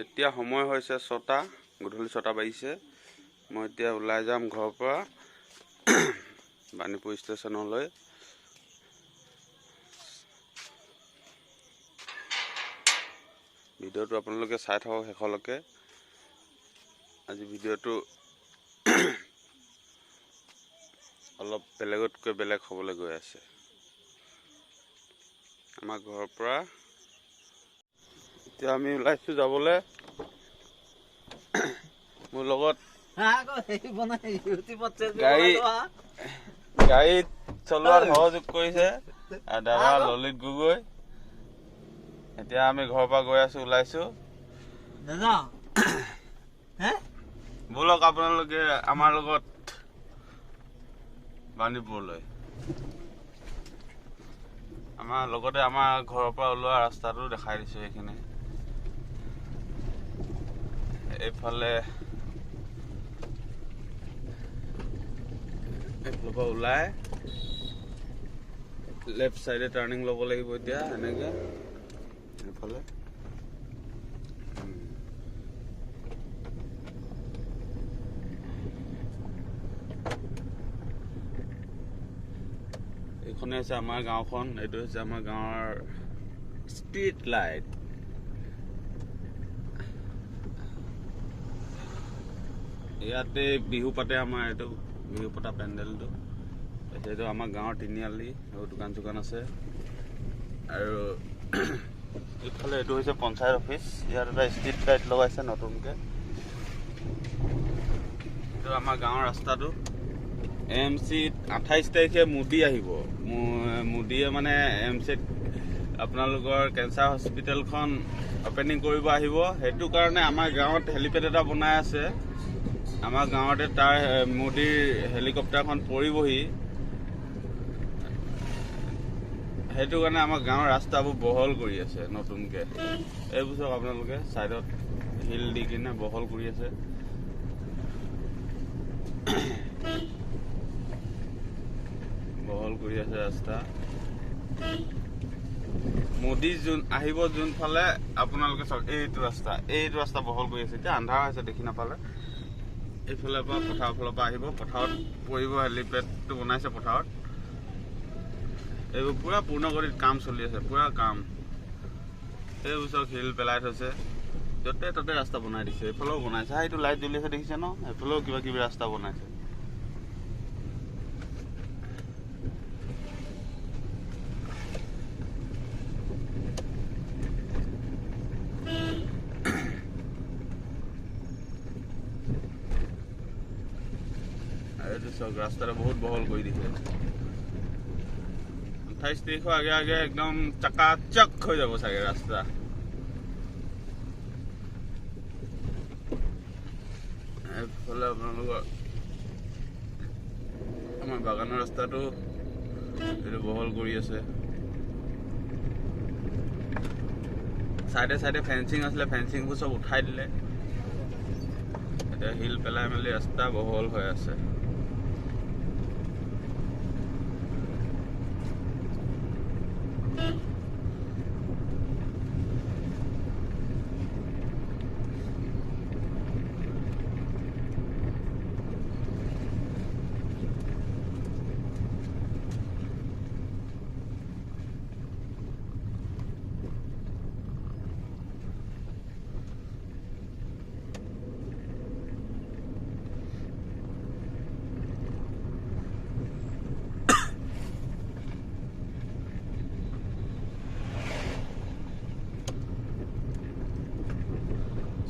এতিয়া সময় হৈছে 6টা, গধূলি 6টা বাজিছে। মই এতিয়া ওলাই যাম ঘৰৰ পৰা বাণীপুৰ ষ্টেচনলৈ। ভিডিঅ'টো আপোনালোকে চাই থাকক শেষলৈকে। আজি ভিডিঅ'টো অলপ বেলেগতকৈ বেলেগ হ'বলৈ গৈ আছে। আমাৰ ঘৰৰ পৰা এতিয়া আমি ওলাইছোঁ যাবলৈ। মোৰ লগত গাড়ীত চলোৱাত সহযোগ কৰিছে দাদা ললিত গগৈ। এতিয়া আমি ঘৰৰ পৰা গৈ আছোঁ, ওলাইছোঁ। ব'লক আপোনালোকে আমাৰ লগত বাণীপুৰলৈ। আমাৰ লগতে আমাৰ ঘৰৰ পৰা ওলোৱা ৰাস্তাটো দেখাই দিছোঁ। এইখিনি এইফালে পৰা ওলাই লেফ্ট চাইডে টাৰ্ণিং ল'ব লাগিব। এতিয়া এনেকে এইফালে এইখনে হৈছে আমাৰ গাঁওখন। এইটো হৈছে আমাৰ গাঁৱৰ ষ্ট্ৰীট লাইট। ইয়াতে বিহু পাতে। আমাৰ এইটো বিহু পতা পেণ্ডেলটো। এইটো আমাৰ গাঁৱৰ তিনিআলি আৰু দোকান চোকান আছে। আৰু এইফালে এইটো হৈছে পঞ্চায়ত অফিচ। ইয়াত এটা ষ্ট্ৰীট লাইট লগাইছে নতুনকৈ। এইটো আমাৰ গাঁৱৰ ৰাস্তাটো। AMCত 28 তাৰিখে মোদী আহিব। মোদীয়ে মানে AMCত আপোনালোকৰ কেঞ্চাৰ হস্পিটেলখন অপেনিং কৰিব আহিব। সেইটো কাৰণে আমাৰ গাঁৱত হেলিপেড এটা বনাই আছে। আমাৰ গাঁৱতে তাৰ মোদীৰ হেলিকপ্টাৰখন পৰিবহি। সেইটো কাৰণে আমাৰ গাঁৱৰ ৰাস্তাবোৰ বহল কৰি আছে নতুনকৈ। এইবোৰ চাওক আপোনালোকে ছাইডত শিল দি কিনে বহল কৰি আছে। বহল কৰি আছে ৰাস্তা। মোদী আহিব যোনফালে আপোনালোকে চাওক, এইটো ৰাস্তা বহল কৰি আছে। এতিয়া আন্ধাৰ হৈছে দেখি নাপালে। এইফালে পৰা পথাৰৰ ফালৰ পৰা আহিব, পথাৰত পৰিব। হেলিপেডটো বনাইছে পথাৰত। এইবোৰ পুৰা পূৰ্ণগতিত কাম চলি আছে, পুৰা কাম। এইবোৰ চব শিল পেলাই থৈছে, য'তে ত'তে ৰাস্তা বনাই দিছে। এইফালেও বনাইছে। এইটো লাইট জ্বলি আছে দেখিছে ন? এইফালেও কিবা কিবি ৰাস্তা বনাইছে। এইটো চব ৰাস্তাটো বহুত বহল কৰি দিছে। 28 তাৰিখৰ আগে আগে একদম চাকাচক হৈ যাব চাগে ৰাস্তা। এইফালে আপোনালোকৰ আমাৰ বাগানৰ ৰাস্তাটো এইটো বহল কৰি আছে। চাইডে চাইডে ফেঞ্চিং আছিলে, ফেঞ্চিংবোৰ চব উঠাই দিলে। এতিয়া শিল পেলাই মেলি ৰাস্তা বহল হৈ আছে।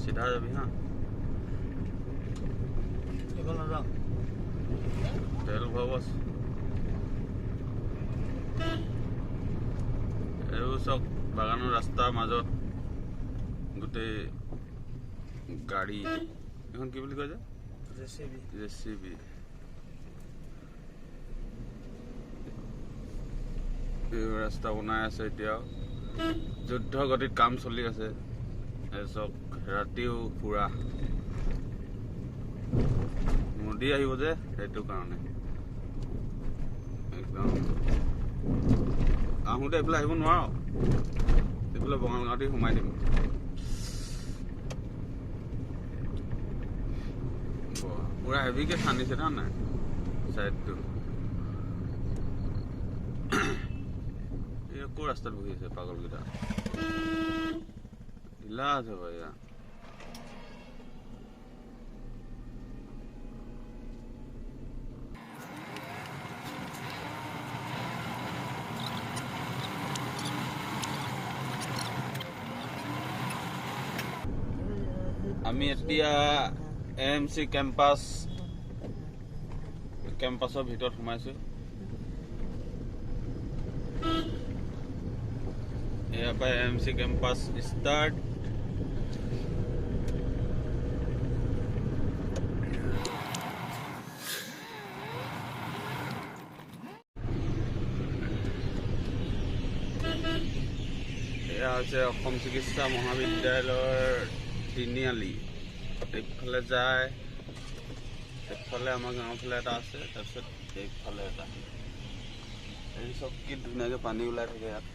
सीधा जाबी। हाँ तेल भर बस। এইবোৰ চব বাগানৰ ৰাস্তাৰ মাজত গোটেই গাড়ী। এখন কি বুলি কয় যে জেচিবি। এই ৰাস্তা বনাই আছে। এতিয়াও যুদ্ধ গতিত কাম চলি আছে। চব ৰাতিও পুৰা মোদী আহিব যে, সেইটো কাৰণে একদম আহোঁতে এইফালে আহিব নোৱাৰো। এইফালে বঙালগাঁৱতে সোমাই দিম। পুৰা হেভিকে খান্দিছে না নাই চাইডটো। এই ক'ৰ ৰাস্তাত বহি আছে পাগলকেইটা, ঢিলা আছে বাৰু এয়া। আমি এতিয়া AMC কেম্পাছৰ ভিতৰত সোমাইছোঁ। ইয়াৰ পৰা AMC কেম্পাছ ষ্টাৰ্ট। এয়া হৈছে অসম চিকিৎসা মহাবিদ্যালয়ৰ তিনিআলি। এইফালে যায়, এইফালে আমাৰ গাঁৱৰ ফালে এটা আছে, তাৰপিছত এইফালে এটা। এই চব কি ধুনীয়াকৈ পানী ওলাই থাকে ইয়াত,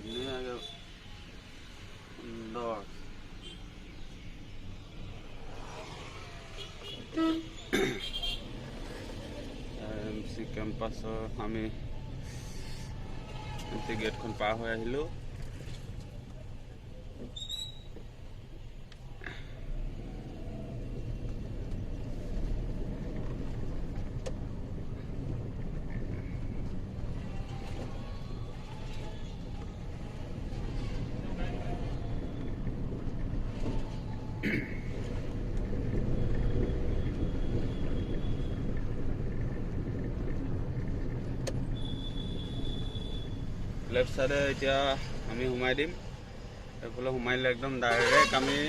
ধুনীয়াকৈ সুন্দৰ। AMC কেম্পাছৰ আমি গেটখন পাৰ হৈ আহিলোঁ। লেফ্ট চাইডে এতিয়া আমি সোমাই দিম। এইফালে সোমাই দিলে একদম ডাইৰেক্ট আমি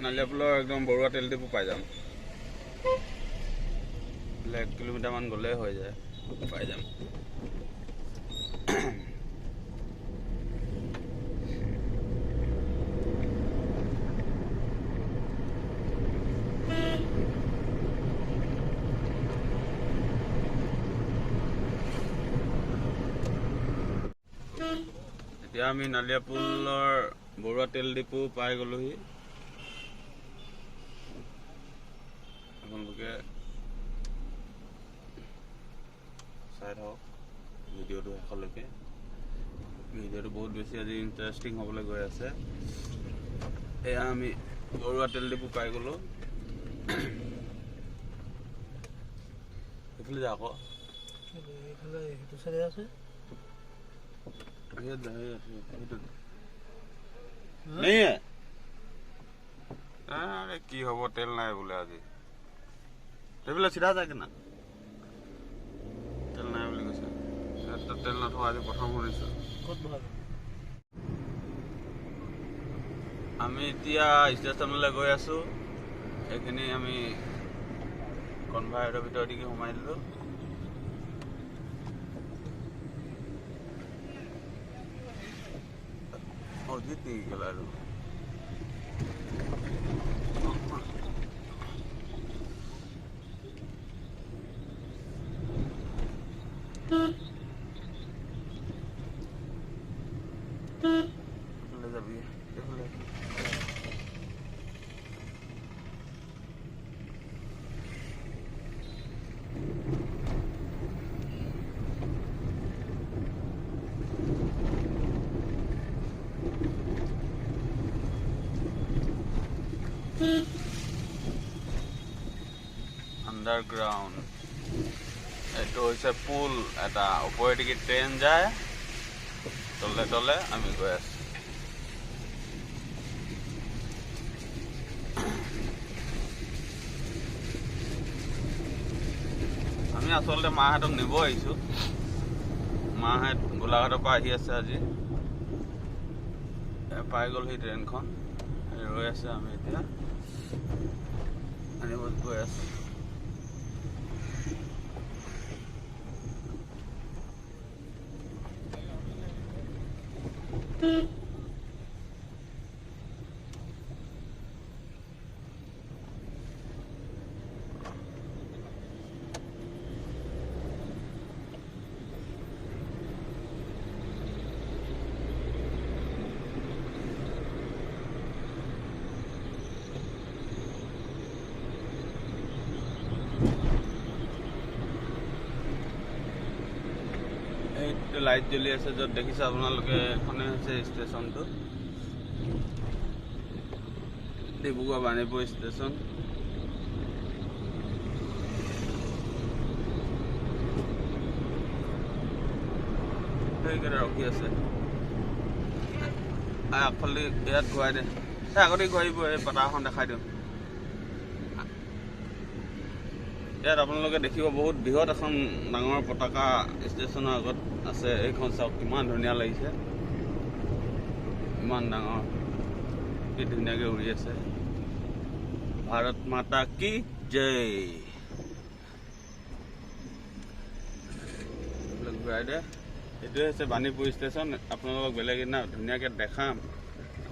নালিয়াপুলৰ একদম বৰুৱা তেল ডিপু পাই যাম। 1 কিলোমিটাৰমান গ'লেই হৈ যায়, পাই যাম। এতিয়া আমি নালিয়াপুলৰ বৰুৱা তেল ডিপু পাই গ'লোহি। আপোনালোকে চাই থাকক ভিডিঅ'টো শেষলৈকে। ভিডিঅ'টো বহুত বেছি আজি ইণ্টাৰেষ্টিং হ'বলৈ গৈ আছে। এয়া আমি বৰুৱা তেল ডিপু পাই গ'লোঁ। এইফালে যা আকৌ, সেইটো চাইডে আছে। কি হব, তেল নাই বোলে আজি। এইবিলাক চিধা যায় কিনা, তেল নাই বুলি কৈছে। তেল নথকা আজি প্ৰথম শুনিছোঁ। আমি এতিয়া ষ্টেচনলৈ গৈ আছোঁ। এইখিনি আমি কনভাৰ্টৰ ভিতৰত দিকে সোমাই দিলোঁ। অজিত নেকি খেলাটো? যাবি আণ্ডাৰগ্ৰাউণ্ড। এইটো হৈছে পুল এটা, ওপৰেদিকে ট্ৰেইন যায়, তলে তলে আমি গৈ আছোঁ। আমি আচলতে মাহঁতক নিব আহিছোঁ। মাহঁত গোলাঘাটৰ পৰা আহি আছে আজি, পাই গ'লহি ট্ৰেইনখন, ৰৈ আছে। আমি এতিয়া আনিব গৈ আছোঁ। লাইট জ্বলি আছে, য'ত দেখিছে আপোনালোকে এখনে হৈছে ষ্টেচনটো, ডিব্ৰুগড় বাণীপুৰ ষ্টেচন। সেইকেইটা ৰখি আছে, আগফালে ইয়াত ঘূৰাই দে, আগতে ঘূৰাইব, এই পতাকাখন দেখাই দিওঁ। ইয়াত আপোনালোকে দেখিব বহুত বৃহৎ এখন ডাঙৰ পতাকা ষ্টেচনৰ আগত আছে। এইখন চাওক কিমান ধুনীয়া লাগিছে, ইমান ডাঙৰ, কি ধুনীয়াকৈ উৰি আছে। ভাৰত মাতা কি জয়। ঘূৰাই দে। এইটোৱে হৈছে বাণীপুৰ ষ্টেচন। আপোনালোকক বেলেগ এদিনা ধুনীয়াকৈ দেখাম।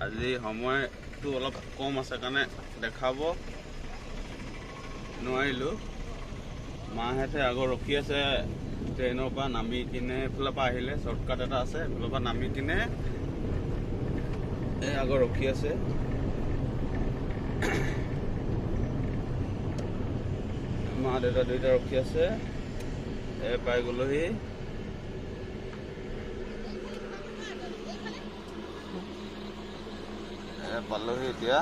আজি সময়টো অলপ কম আছে কাৰণে দেখাব নোৱাৰিলোঁ। মাহঁতে আগত ৰখি আছে ট্ৰেইনৰ পৰা নামি কিনে, এইফালৰ পৰা আহিলে শ্বৰ্টকাট এটা আছে, এইফালৰ পৰা নামি কিনে এই আগত ৰখি আছে। মা দেউতা দুইটা ৰখি আছে, পাই গ'লোহি। পালোহি এতিয়া।